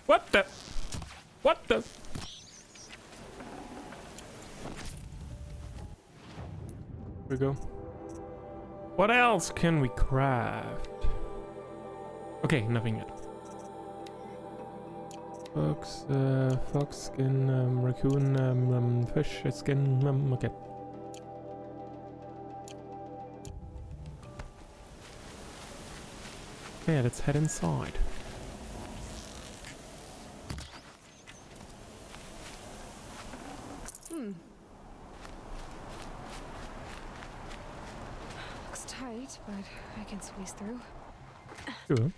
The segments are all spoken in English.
What the? What the? Here we go. What else can we craft? Okay, nothing yet. Fox skin, raccoon, fish skin, okay. Okay, let's head inside. Looks tight, but I can squeeze through. Sure.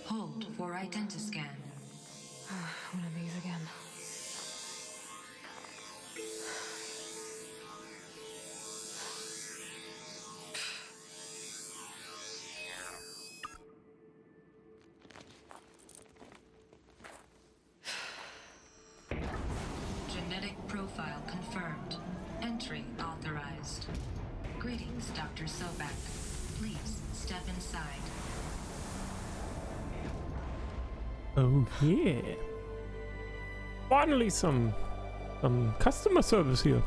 Hold for identiscan. One of these again. Genetic profile confirmed. Entry authorized. Greetings, Dr. Sobek. Please step inside. Oh yeah. Finally some customer service here.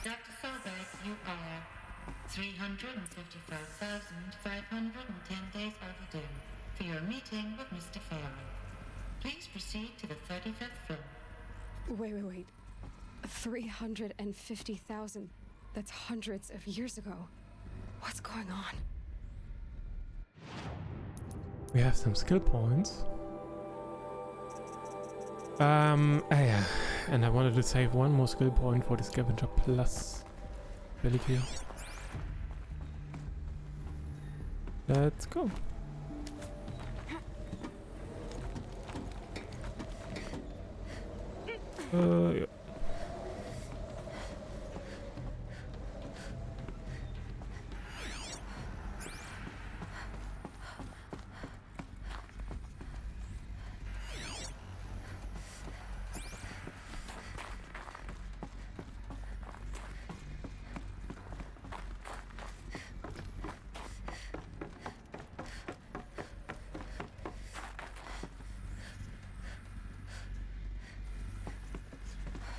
Dr. Sobek, you are 355,510 days overdue for your meeting with Mr. Fairman. Please proceed to the 35th floor. Wait. 350,000. That's hundreds of years ago. What's going on? We have some skill points. Yeah. And I wanted to save one more skill point for the scavenger plus ability. Let's go. Yeah.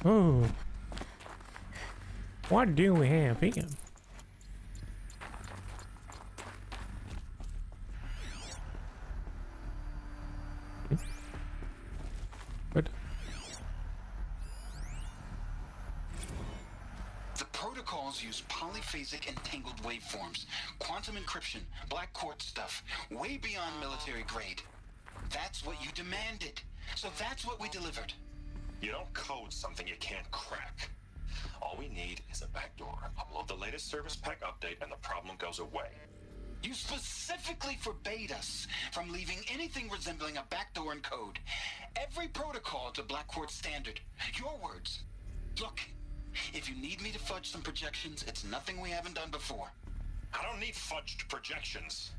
Oh. What do we have here? What? The protocols use polyphasic entangled waveforms, quantum encryption, black quartz stuff, way beyond military grade. That's what you demanded. So that's what we delivered. You don't code something you can't crack. All we need is a backdoor. Upload the latest service pack update and the problem goes away. You specifically forbade us from leaving anything resembling a backdoor in code. Every protocol to Black Quartz standard. Your words. Look, if you need me to fudge some projections, it's nothing we haven't done before. I don't need fudged projections.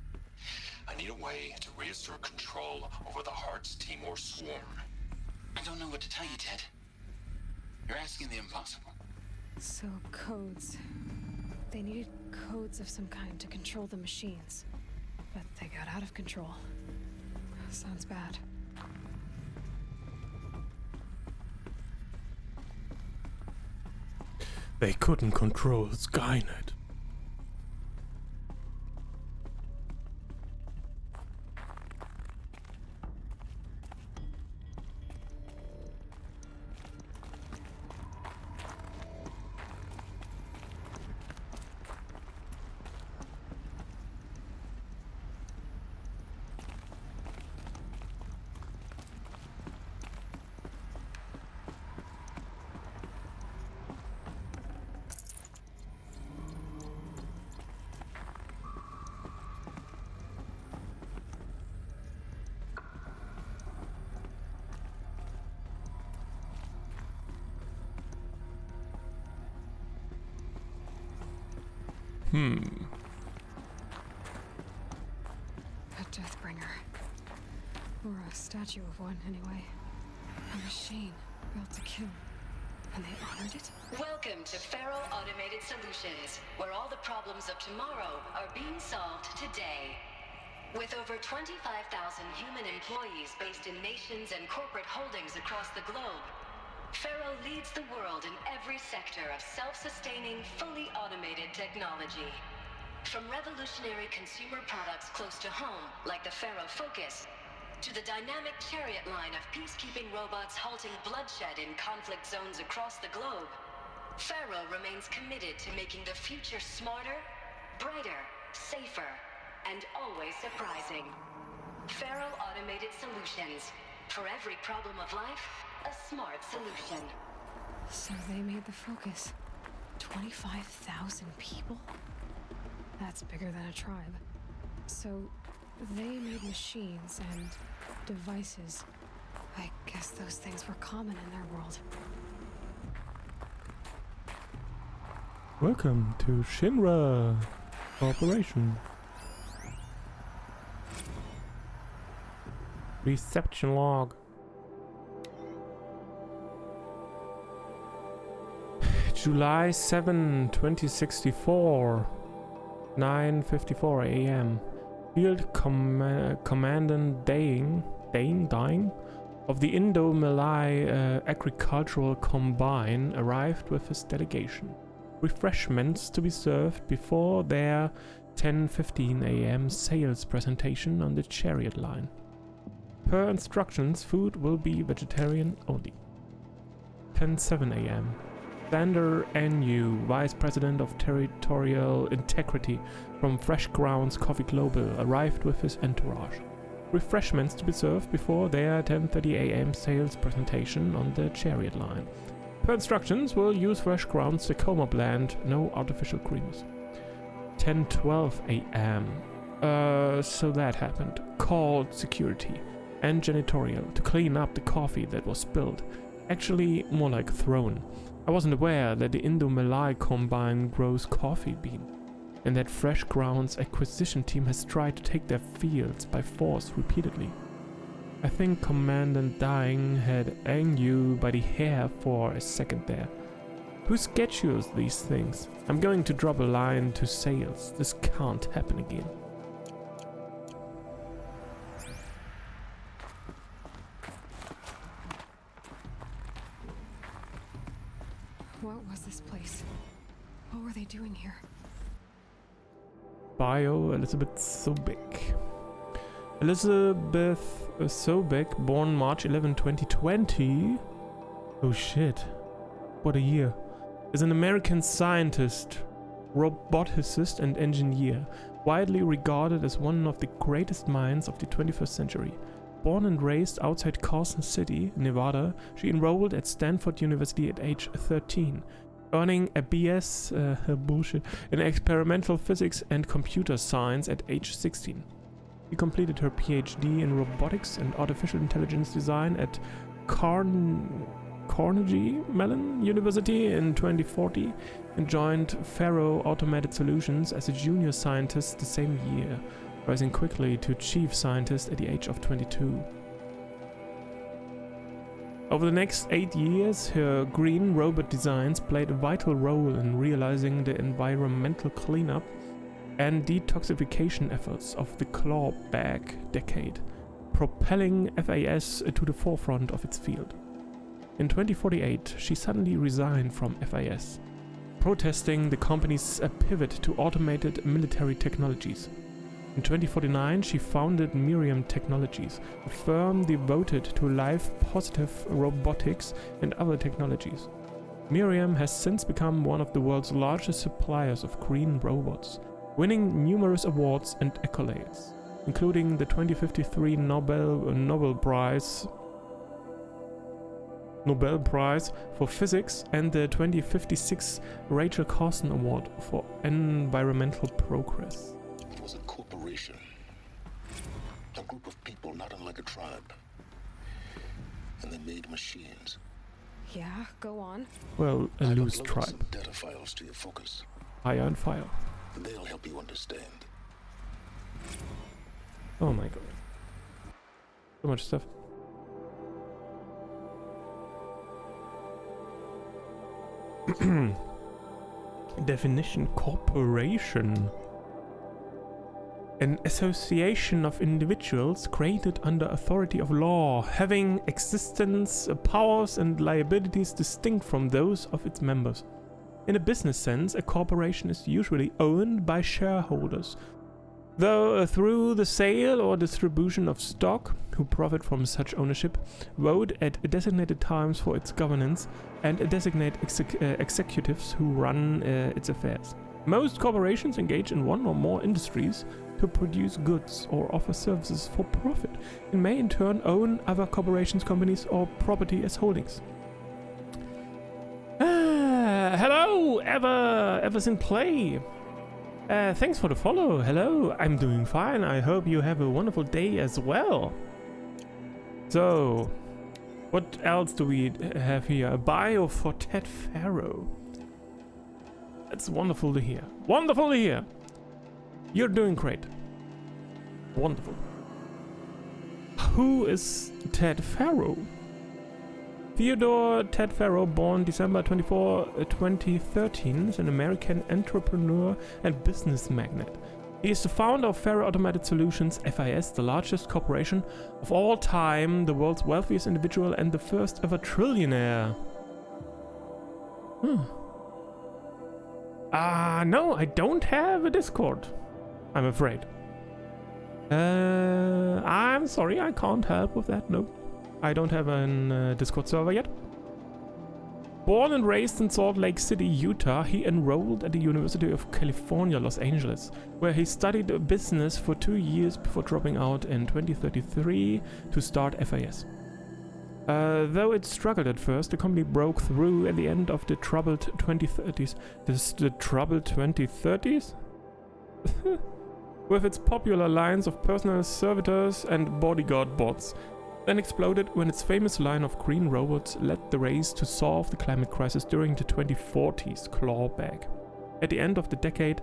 I need a way to reassert control over the Hearts Timor swarm. I don't know what to tell you, Ted. You're asking the impossible. So, codes. They needed codes of some kind to control the machines. But they got out of control. Sounds bad. They couldn't control Skynet. A Deathbringer. Or a statue of one, anyway. A machine built to kill. And they honored it? Welcome to Faro Automated Solutions, where all the problems of tomorrow are being solved today. With over 25,000 human employees based in nations and corporate holdings across the globe, Faro leads the world in every sector of self-sustaining, fully automated technology. From revolutionary consumer products close to home, like the Faro Focus, to the dynamic chariot line of peacekeeping robots halting bloodshed in conflict zones across the globe, Faro remains committed to making the future smarter, brighter, safer, and always surprising. Faro Automated Solutions. For every problem of life, a smart solution. So they made the Focus. 25,000 people? That's bigger than a tribe. So they made machines and devices. I guess those things were common in their world. Welcome to Shinra Corporation. Reception log. July 7, 2064, 9:54 a.m. Field Commandant Dane of the Indo-Malay Agricultural Combine arrived with his delegation. Refreshments to be served before their 10:15 a.m. sales presentation on the chariot line. Per instructions, food will be vegetarian only. 10:07 a.m. Xander N.U., Vice President of Territorial Integrity from Fresh Grounds Coffee Global, arrived with his entourage. Refreshments to be served before their 10:30 a.m. sales presentation on the chariot line. Per instructions, will use Fresh Grounds Tacoma blend, no artificial creamers. 10:12 a.m. So that happened. Called security and janitorial to clean up the coffee that was spilled. Actually, more like thrown. I wasn't aware that the Indo-Malay Combine grows coffee bean, and that Fresh Grounds acquisition team has tried to take their fields by force repeatedly. I think Commandant Dying had Ang-Yu by the hair for a second there. Who schedules these things? I'm going to drop a line to sales. This can't happen again. What was this place? What were they doing here? Bio Elizabeth Sobek. Elizabeth Sobek, born March 11, 2020. Oh shit. What a year. Is an American scientist, roboticist, and engineer, widely regarded as one of the greatest minds of the 21st century. Born and raised outside Carson City, Nevada, she enrolled at Stanford University at age 13, earning a BS in experimental physics and computer science at age 16. She completed her PhD in robotics and artificial intelligence design at Carnegie Mellon University in 2040 and joined Faro Automated Solutions as a junior scientist the same year, rising quickly to chief scientist at the age of 22. Over the next 8 years, her green robot designs played a vital role in realizing the environmental cleanup and detoxification efforts of the clawback decade, propelling FAS to the forefront of its field. In 2048, she suddenly resigned from FAS, protesting the company's pivot to automated military technologies. In 2049, she founded Miriam Technologies, a firm devoted to life-positive robotics and other technologies. Miriam has since become one of the world's largest suppliers of green robots, winning numerous awards and accolades, including the 2053 Nobel Prize for Physics and the 2056 Rachel Carson Award for Environmental Progress. It was a corporation, a group of people not unlike a tribe, and they made machines. Yeah, go on. Well, a loose tribe. Some data files to your Focus. Fire and fire. They'll help you understand. Oh my god. So much stuff. Definition: corporation. An association of individuals created under authority of law, having existence, powers and liabilities distinct from those of its members. In a business sense, a corporation is usually owned by shareholders, though through the sale or distribution of stock, who profit from such ownership, vote at designated times for its governance, and designate executives who run its affairs. Most corporations engage in one or more industries to produce goods or offer services for profit, and may in turn own other corporations, companies, or property as holdings. Hello, Ever's in play. Thanks for the follow. Hello, I'm doing fine. I hope you have a wonderful day as well. So, what else do we have here? A bio for Ted Faro. That's wonderful to hear. Wonderful to hear. You're doing great. Wonderful. Who is Ted Faro? Theodore Ted Faro, born December 24, 2013, is an American entrepreneur and business magnate. He is the founder of Faro Automated Solutions, FIS, the largest corporation of all time, the world's wealthiest individual, and the first ever trillionaire. No, I don't have a Discord, I'm afraid. I'm sorry, I can't help with that, no. I don't have a Discord server yet. Born and raised in Salt Lake City, Utah, he enrolled at the University of California, Los Angeles, where he studied business for 2 years before dropping out in 2033 to start FIS. Though it struggled at first, the company broke through at the end of the troubled 2030s. This is the troubled 2030s? With its popular lines of personal servitors and bodyguard bots. Then exploded when its famous line of green robots led the race to solve the climate crisis during the 2040s clawback. At the end of the decade,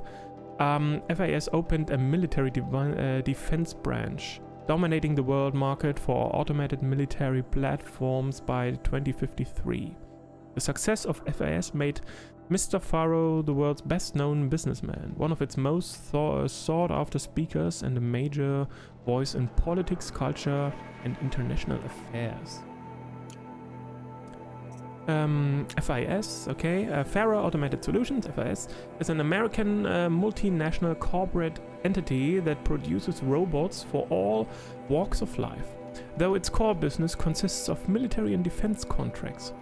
FIS opened a military defense branch, dominating the world market for automated military platforms by 2053. The success of FIS made Mr. Faro the world's best-known businessman, one of its most sought-after speakers, and a major voice in politics, culture, and international affairs. FIS, okay. Faro Automated Solutions, FIS, is an American multinational corporate entity that produces robots for all walks of life, though its core business consists of military and defense contracts.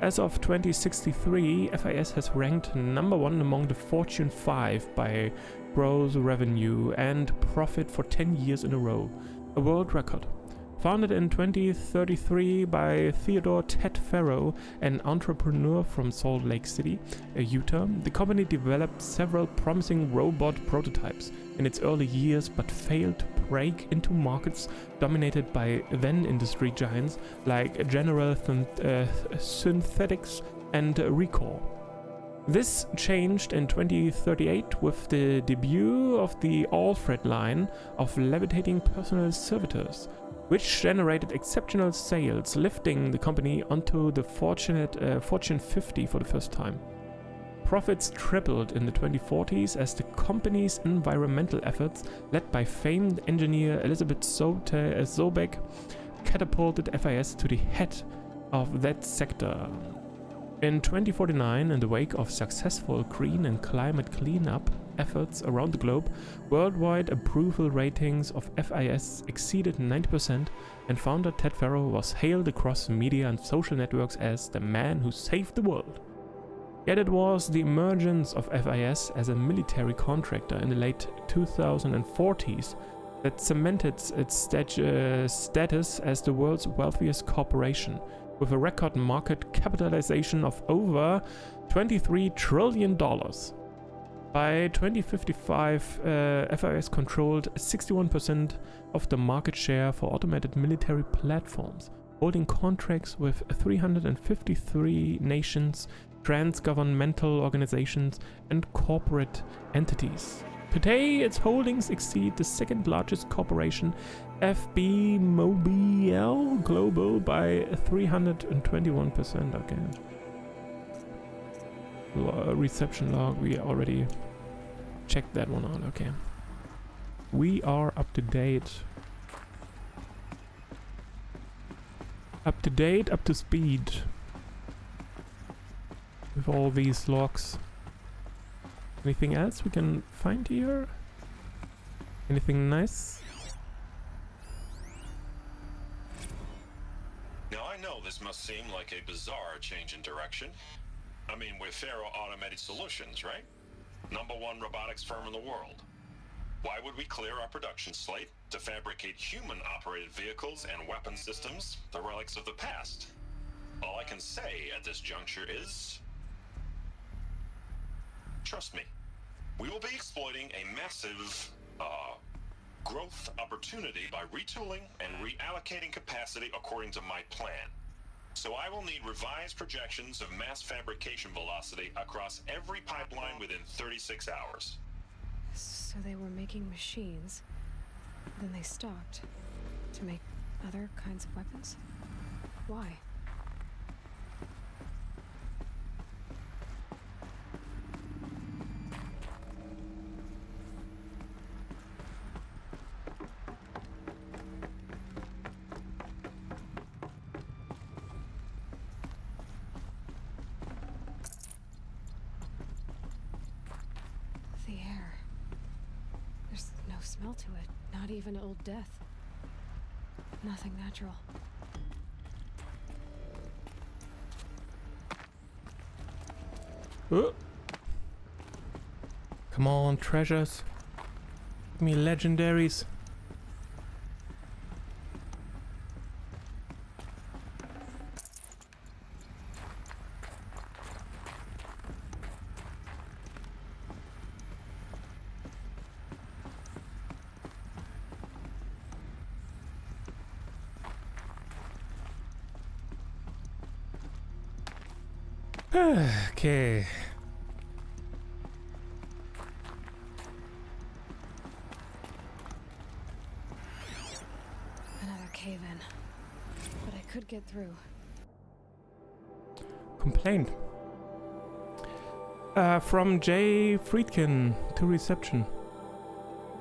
As of 2063, FIS has ranked #1 among the Fortune 5 by gross revenue and profit for 10 years in a row, a world record. Founded in 2033 by Theodore Ted Faro, an entrepreneur from Salt Lake City, Utah, the company developed several promising robot prototypes in its early years but failed to break into markets dominated by then industry giants like General Synthetics and Rekor. This changed in 2038 with the debut of the Alfred line of levitating personal servitors, which generated exceptional sales, lifting the company onto the Fortune 50 for the first time. Profits tripled in the 2040s as the company's environmental efforts, led by famed engineer Elizabeth Sobek, catapulted FIS to the head of that sector. In 2049, in the wake of successful green and climate cleanup efforts around the globe, worldwide approval ratings of FIS exceeded 90%, and founder Ted Faro was hailed across media and social networks as the man who saved the world. Yet it was the emergence of FIS as a military contractor in the late 2040s that cemented its status as the world's wealthiest corporation, with a record market capitalization of over $23 trillion. By 2055, FIS controlled 61% of the market share for automated military platforms, holding contracts with 353 nations, trans-governmental organizations, and corporate entities. Today, its holdings exceed the second largest corporation, FB Mobile Global, by 321%. Okay. Reception log, we already checked that one out. Okay. We are up to date. Up to date, up to speed. With all these logs. Anything else we can find here? Anything nice? Now I know this must seem like a bizarre change in direction. I mean, we're Faro Automated Solutions, right? #1 robotics firm in the world. Why would we clear our production slate to fabricate human-operated vehicles and weapon systems, the relics of the past? All I can say at this juncture is... trust me, we will be exploiting a massive, growth opportunity by retooling and reallocating capacity according to my plan. So I will need revised projections of mass fabrication velocity across every pipeline within 36 hours. So they were making machines, then they stopped to make other kinds of weapons? Why? The air. There's no smell to it, not even old death. Nothing natural. Oh. Come on, treasures. Give me legendaries. Okay. Another cave-in. But I could get through. Complaint. From J. Friedkin to reception.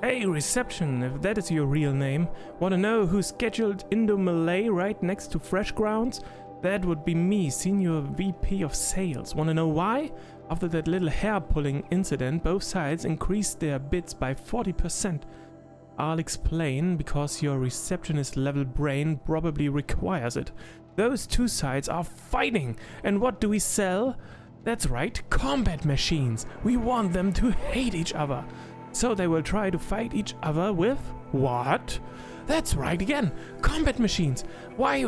Hey, reception, if that is your real name. Wanna know who scheduled Indo-Malay right next to Fresh Grounds? That would be me, Senior VP of Sales. Wanna know why? After that little hair-pulling incident, both sides increased their bids by 40%. I'll explain, because your receptionist-level brain probably requires it. Those two sides are fighting, and what do we sell? That's right, combat machines. We want them to hate each other. So they will try to fight each other with... what? That's right again, combat machines. Why,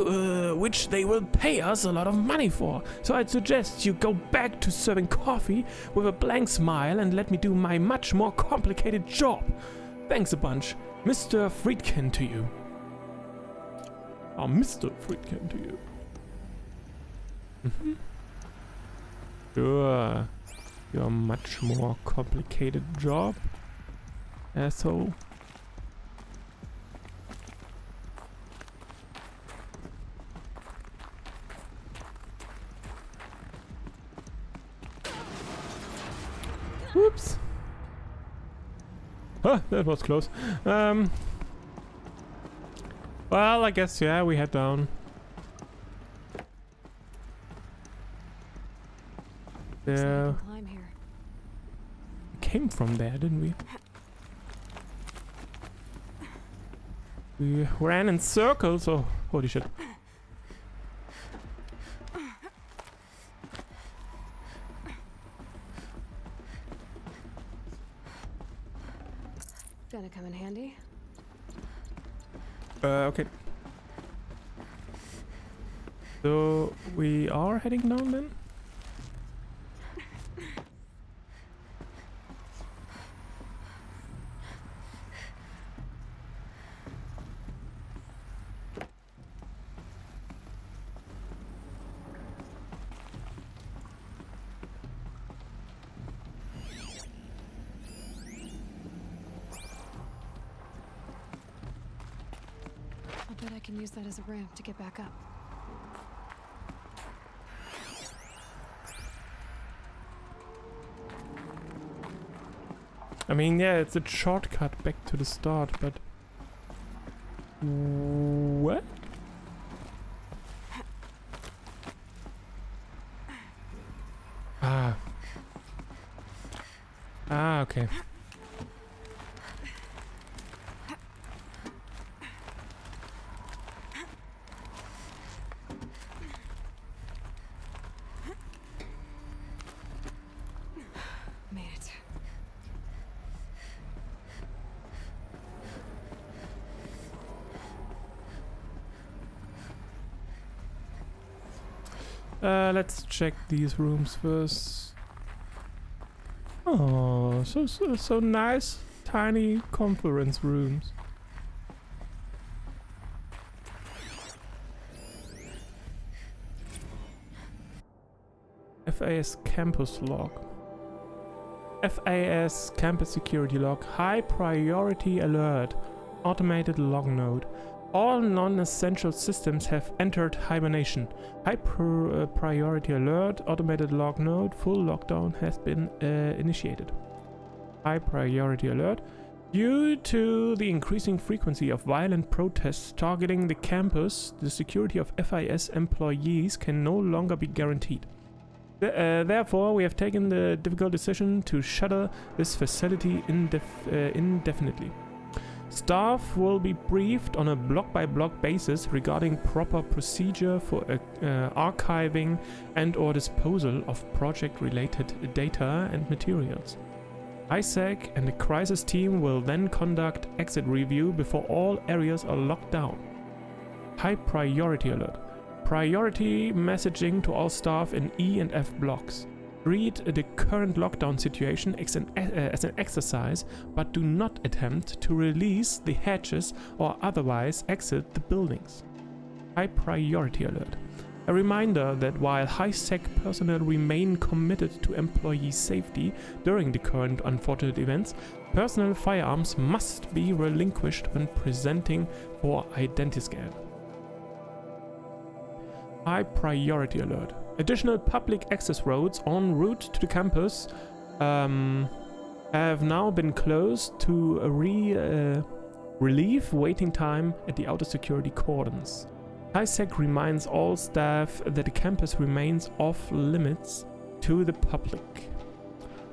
which they will pay us a lot of money for. So I'd suggest you go back to serving coffee with a blank smile and let me do my much more complicated job. Thanks a bunch. Mr. Friedkin to you. Mr. Friedkin to you. Sure. Your much more complicated job, asshole. Whoops. Huh, that was close. Well, I guess, yeah, we head down. Yeah. Climb here. Came from there, didn't we? We ran in circles. Oh, holy shit. Gonna come in handy. Okay. So we are heading down then? bet I can use that as a ramp to get back up. I mean, yeah, it's a shortcut back to the start, but... What? Ah. Ah, okay. Made it. Let's check these rooms first. Oh, so nice, tiny conference rooms. FAS campus log. FAS campus security log. High priority alert. Automated log node. All non-essential systems have entered hibernation. High priority alert. Automated log node. Full lockdown has been initiated. High priority alert. Due to the increasing frequency of violent protests targeting the campus, the security of FIS employees can no longer be guaranteed. Therefore, we have taken the difficult decision to shutter this facility indefinitely. Staff will be briefed on a block-by-block basis regarding proper procedure for archiving and/or disposal of project-related data and materials. ISAC and the crisis team will then conduct exit review before all areas are locked down. High priority alert. Priority messaging to all staff in E and F blocks. Treat the current lockdown situation as an exercise, but do not attempt to release the hatches or otherwise exit the buildings. High priority alert. A reminder that while HiSec personnel remain committed to employee safety during the current unfortunate events, personal firearms must be relinquished when presenting for Identiscan. High priority alert. Additional public access roads en route to the campus have now been closed to relieve waiting time at the outer security cordons. HiSec reminds all staff that the campus remains off limits to the public.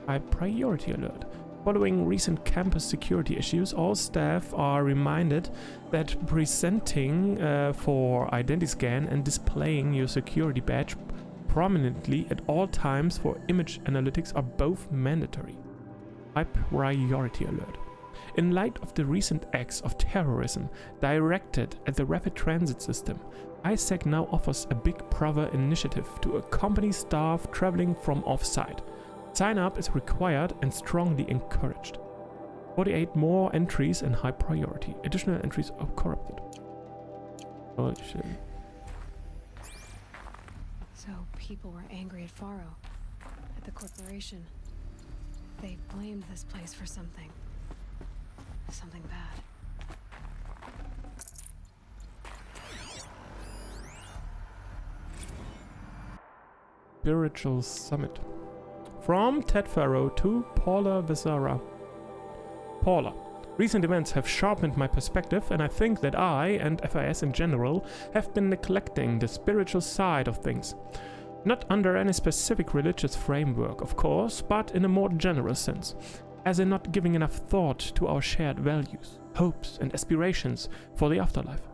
High priority alert. Following recent campus security issues, all staff are reminded that presenting for Identiscan and displaying your security badge prominently at all times for image analytics are both mandatory. High priority alert. In light of the recent acts of terrorism directed at the rapid transit system, ISAC now offers a Big Brother initiative to accompany staff traveling from off-site. Sign up is required and strongly encouraged. 48 more entries and high priority. Additional entries are corrupted. Oh shit. So people were angry at Faro, at the corporation. They blamed this place for something. Something bad. Spiritual Summit. From Ted Faro to Paula Becerra. Paula, recent events have sharpened my perspective, and I think that I, and FIS in general, have been neglecting the spiritual side of things. Not under any specific religious framework, of course, but in a more general sense, as in not giving enough thought to our shared values, hopes, and aspirations for the afterlife.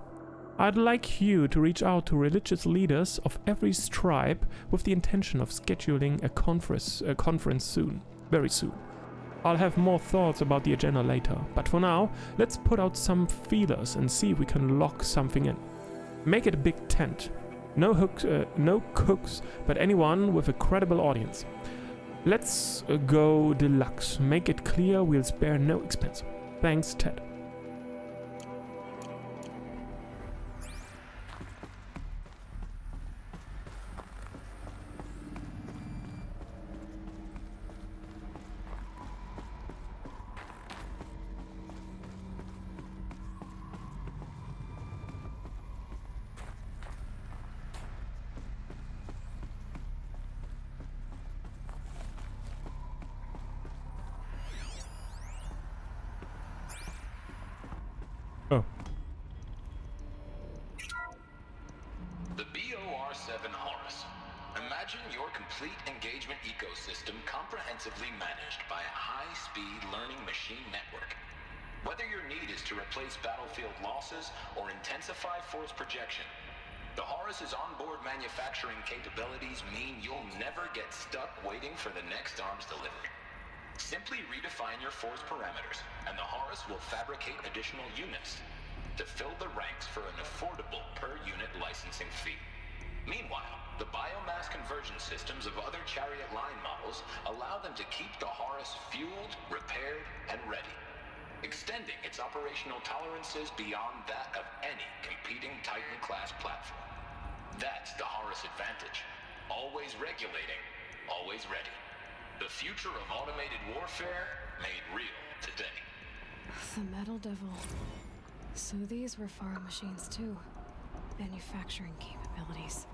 I'd like you to reach out to religious leaders of every stripe with the intention of scheduling a conference soon, very soon. I'll have more thoughts about the agenda later, but for now, let's put out some feelers and see if we can lock something in. Make it a big tent. No cooks, but anyone with a credible audience. Let's go deluxe. Make it clear we'll spare no expense. Thanks, Ted. Oh. The BOR-7 Horus. Imagine your complete engagement ecosystem comprehensively managed by a high-speed learning machine network. Whether your need is to replace battlefield losses or intensify force projection, the Horus's onboard manufacturing capabilities mean you'll never get stuck waiting for the next arms delivery. Simply redefine your force parameters, and the Horus will fabricate additional units to fill the ranks for an affordable per-unit licensing fee. Meanwhile, the biomass conversion systems of other Chariot line models allow them to keep the Horus fueled, repaired, and ready, extending its operational tolerances beyond that of any competing Titan-class platform. That's the Horus advantage. Always regulating, always ready. The future of automated warfare made real today. The Metal Devil. So these were Faro machines too. Manufacturing capabilities.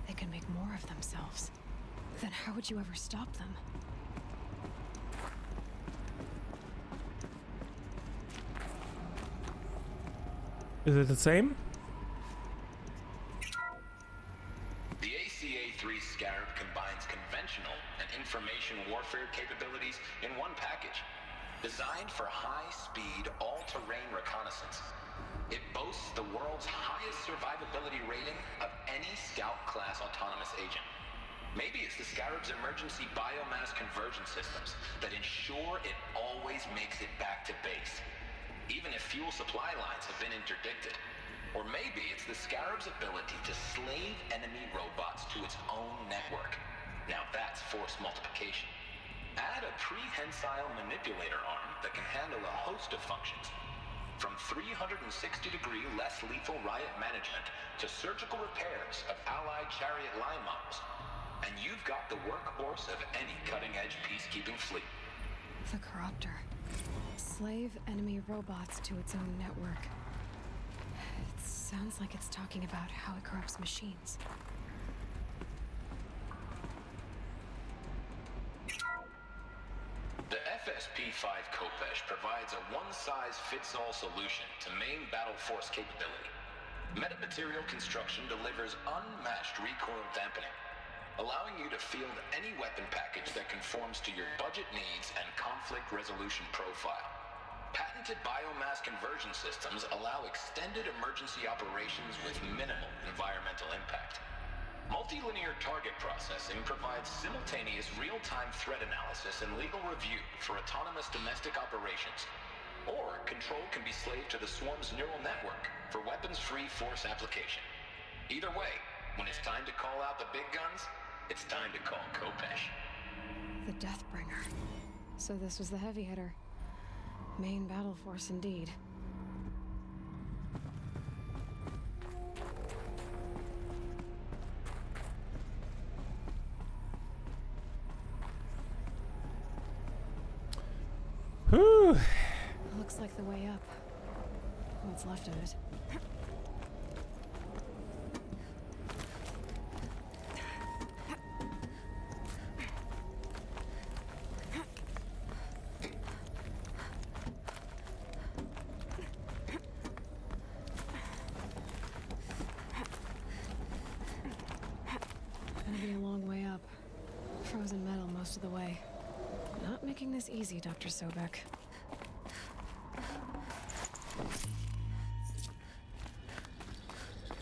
They can make more of themselves. Then how would you ever stop them? Is it the same? The ACA-3 Scarab combines conventional and information warfare capabilities in one package. Designed for high-speed, all-terrain reconnaissance, it boasts the world's highest survivability rating of any Scout-class autonomous agent. Maybe it's the Scarab's emergency biomass conversion systems that ensure it always makes it back to base, even if fuel supply lines have been interdicted. Or maybe it's the Scarab's ability to slave enemy robots to its own network. Now that's force multiplication. Add a prehensile manipulator arm that can handle a host of functions, from 360-degree less lethal riot management to surgical repairs of allied Chariot line models, and you've got the workhorse of any cutting-edge peacekeeping fleet. The Corruptor. Slave enemy robots to its own network. It sounds like it's talking about how it corrupts machines. The FSP-5 Khopesh provides a one-size-fits-all solution to main battle force capability. Metamaterial construction delivers unmatched recoil dampening, allowing you to field any weapon package that conforms to your budget needs and conflict resolution profile. Patented biomass conversion systems allow extended emergency operations with minimal environmental impact. Multilinear target processing provides simultaneous real-time threat analysis and legal review for autonomous domestic operations. Or control can be slaved to the swarm's neural network for weapons-free force application. Either way, when it's time to call out the big guns, it's time to call Khopesh. The Deathbringer. So this was the heavy hitter. Main battle force indeed. Whew. Looks like the way up. What's left of it. Gonna be a long way up. Frozen metal most of the way. Not making this easy, Dr. Sobek.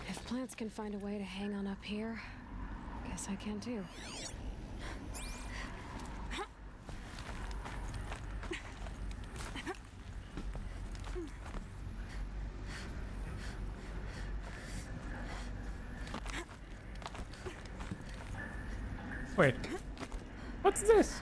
If plants can find a way to hang on up here, guess I can too. Wait. What's this?